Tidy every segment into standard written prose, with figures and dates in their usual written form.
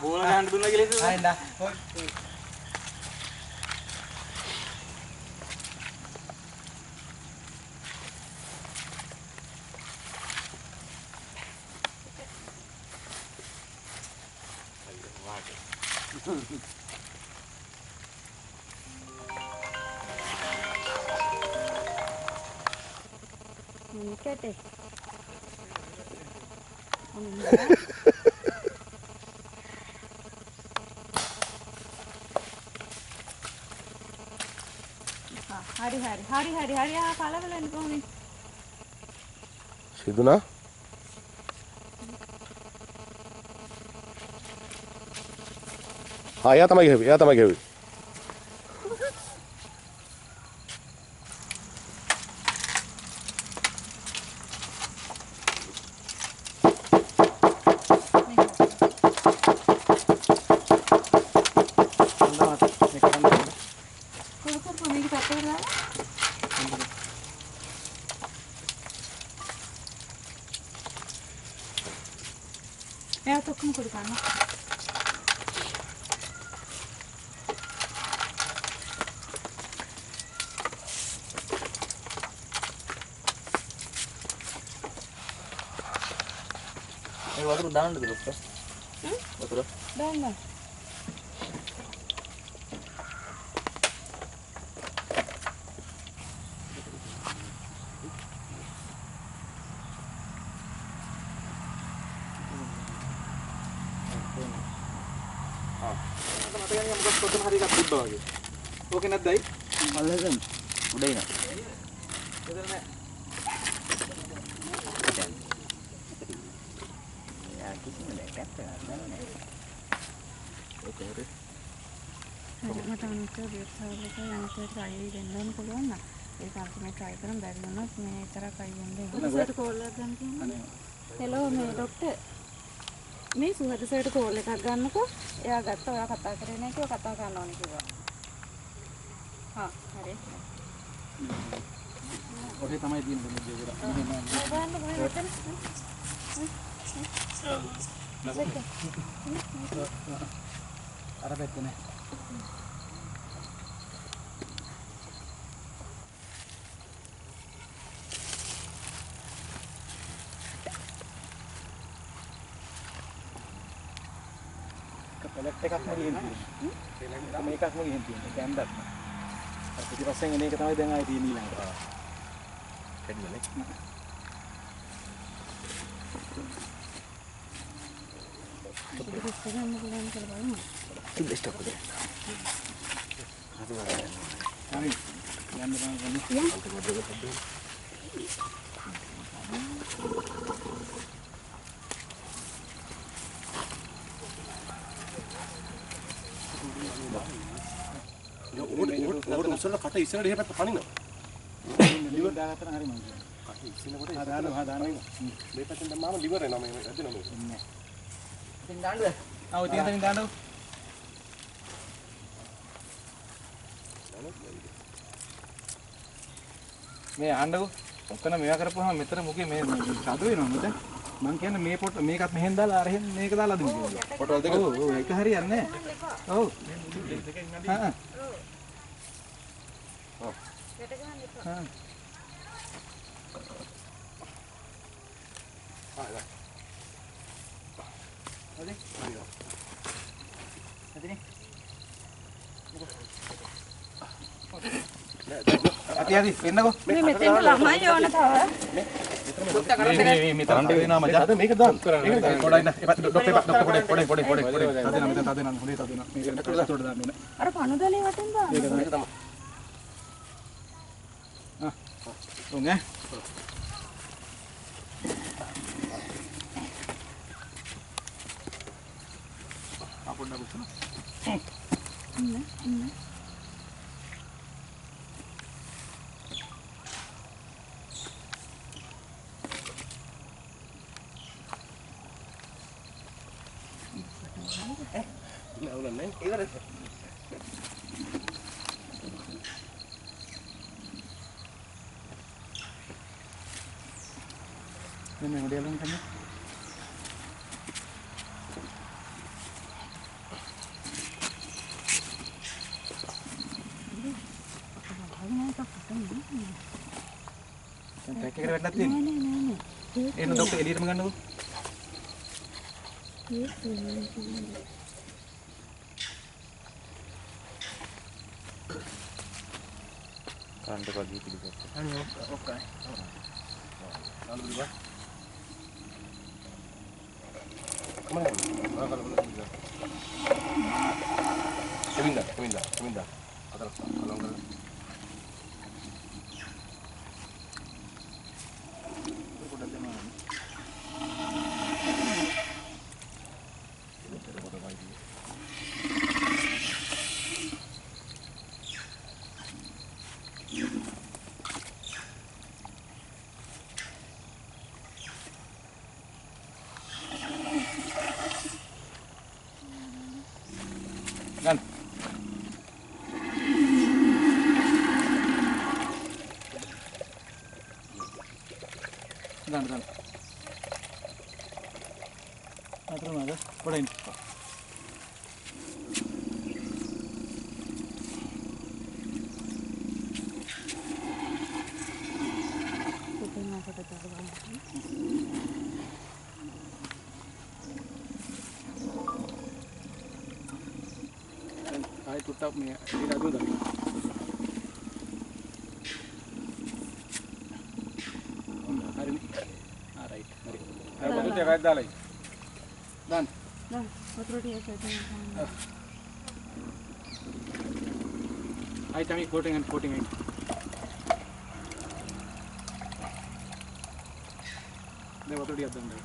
බෝල ගන්න දුන්නා කියලා හිතුවා. Kete. hari kalawalan කොහොමද? සිදුනා එයා තමයි ගෙවි. එයා තොක්කම කුඩු ගන්න. ඒ වතුර දාන්නද ලොක්ක? වතුර දාන්න. පොතම හරි එකක් තිබ්බා වගේ. ඕකේ නැද්දයි? මල්ලෙන් උඩේ නා. එතන නෑ. යා කිසිම දෙයක් නැහැ. ඕකේ හරි. මට අනිත් විතරක් යන්තේ try දෙන්න පුළුවන් නම් ඒක අන්තිමට try කරන් බැරි වුණොත් මේ විතරක් අයියෙන්ද ඒක කෝල් එකක් ගන්න කියන්නේ. හෙලෝ මේ ડોක්ටර් මේ සුහද සර්ට කෝල් එකක් ගන්නකෝ. එයා ගත්තා ඔයා කතා කරේ නැහැ කිව්වා කතා කරන්න ඕනේ කිව්වා. හා හරි. ඔතේ තමයි තියෙන්නේ මේ දේ අර පැත්තනේ. පෙලට් එකක්ම ගිහින් තියෙනවා. මේකක්ම ගිහින් තියෙනවා. කැම්බක්. අර පිටිපස්සෙන් එන එක තමයි දැන් ආයේ තියෙන්නේ ඊළඟට. කැඩියනේ. ඉස්සරහම බලන්න කියලා බලමු. ඉස්සෙල්ලා ස්ටොප් කරේ. හරි වගේ. හරි. යන්න බලන්න. ඕකට උසල කට ඉස්සරහට එහෙ පැත්ත පනිනවා. ලිවර් දාගත්තා හරි මං කියනවා. කට ඉස්සරහට දානවා. මේ පැත්තෙන් දැම්මාම ලිවර් එනවා මේ ඇදෙනවා මේක. නෑ. ඉතින් දාන්නද? ආ ඔය තියෙන දාන්නකො. මේ ආන්නකො. ඔතන මේවා කරපුවාම මෙතන මොකේ මේ සාදු වෙනවා මචං. මං කියන්නේ මේ පොට මේකත් මෙහෙන් දාලා අරහෙන් මේක දාලා දෙන්න කියලා. පොටවල් දෙක. ඔව් ඒක හරියන්නේ නැහැ. ඔව්. හා. ඔව්. යට ගහන්න එපා. හා. හරි. හරිනේ. අතියදී එන්නකෝ. මේ මෙතෙන් ළමයි ඕන තව. මේ තරන්ට වෙනවා මචං. මේක දාන්න. මේක පොඩයි නේ. පොඩේ තදිනා මෙතන තදිනා හොඳේ තදිනා. මේක උඩට දාන්න ඕනේ. අර පණුදලේ වටෙන් දාන්න. මේක තමයි. ආ. උංගා. අපොන්න බුස්සන. ඉන්න. නෑ ඉවරද? මේ මොඩෙලෙන් තමයි බෑග් එකට වැටලා තියෙන්නේ. නෑ. එන්න ડોක්ටර් එළියටම ගන්නකෝ. කරන්ට් එක වගේ පිළිගත්තා. අනේ ඔක්කයි. Lalu berubah. Kemana? Kalau Keminda. Atau kalau enggak. Kan. Dan. Atur mana? Podain. Ay tutap me ila dulu dah. Hari ni. Right. Hari. Hari betul dia kait dah lagi. Dan. Dah, betul dia kata. Ay kami coating ay. Dia betul dia dan dah.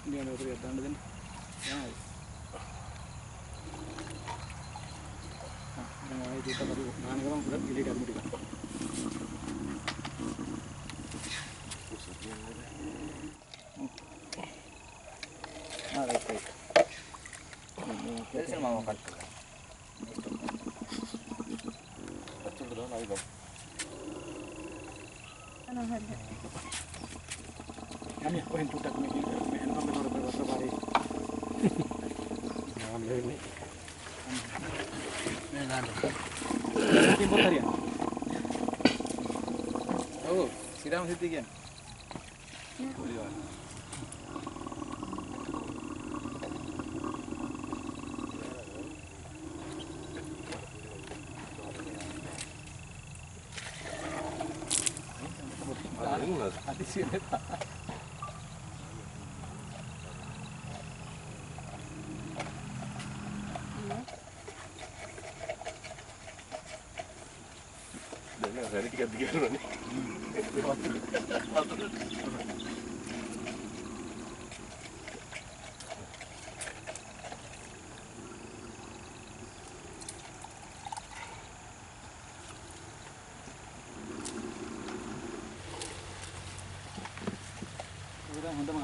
Dia betul dia dan dah. Ya. Nah, ay kita baru naan kamu sudah pilih dah mudik. Right. Saya mau makan. Betul betul lagi dong. Ano hari. Kami aku yang tutak ni. Handphone betul betul bari. Ambil ini. Ini motor ya? Oh, sidang situ kan? Hati sini. Dari 3 dulu nih. Hondam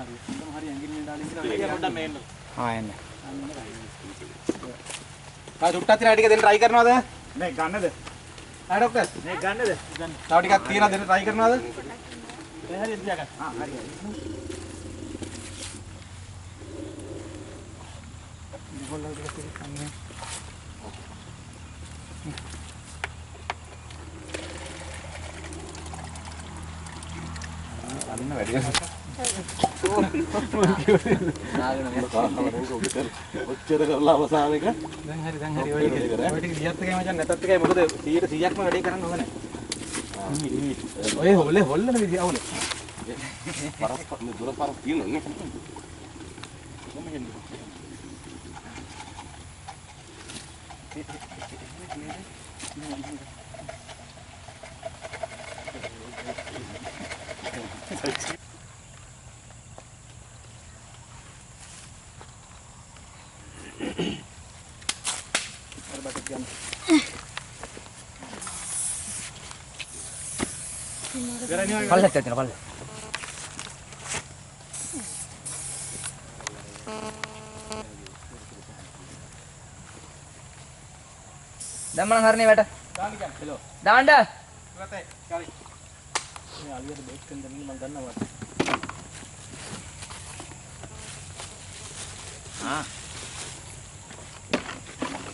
hari yang gini dalin kita. Hondam main. ආ එන්න. කා දුට්ටත් තියලා ටික දෙන්න try කරනවද? මේ ගන්නද? ආ doctor. මේ ගන්නද? තව ටිකක් තියලා දෙන්න try කරනවද? මේ හරියට තියාගන්න. හරි. ඉතින් ටිකක් තියන්න. අන්න වැඩි. ඔච්චර කරලා අවසාන එක දැන් හරි ඔය ටික ගියත් එකයි මචං නැතත් එකයි මොකද 100%ක්ම වැඩේ කරන්න ඕනේ. ඔය හොල්ලන විදිය අවුල. දුර පාරක් තියෙනවනේ. පල්ලෙත් ඇතුන පල්ලෙ. දැන් මම හරනේ වැට. දාන්න කියන්න. හෙලෝ. දාන්න. ඉවතේ. කාලි. මේ අලියට බේක් කරන්න මම ගන්නවා.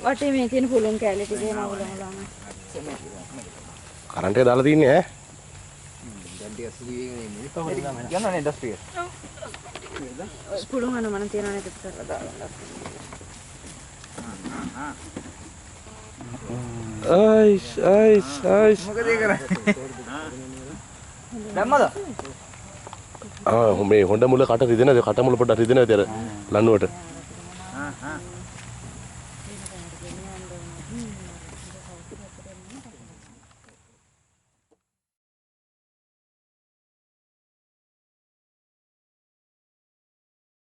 වටේ මේ තියෙන පුළුන් කැලේ ටික එනවා උලමුලාම. කරන්ට් එක දාලා තියන්නේ ඈ. යනවා නේ ඉන්ඩස්ට්‍රිය. පුළුන් අන මන තියනවා නේද කරලා දාගන්න. අයිස්. මොකද ඒ කරන්නේ? දැම්මද? මේ හොඬ මුල කට රිදෙනද? කට මුල පොඩ්ඩක් රිදෙනවද අර ලණුවට?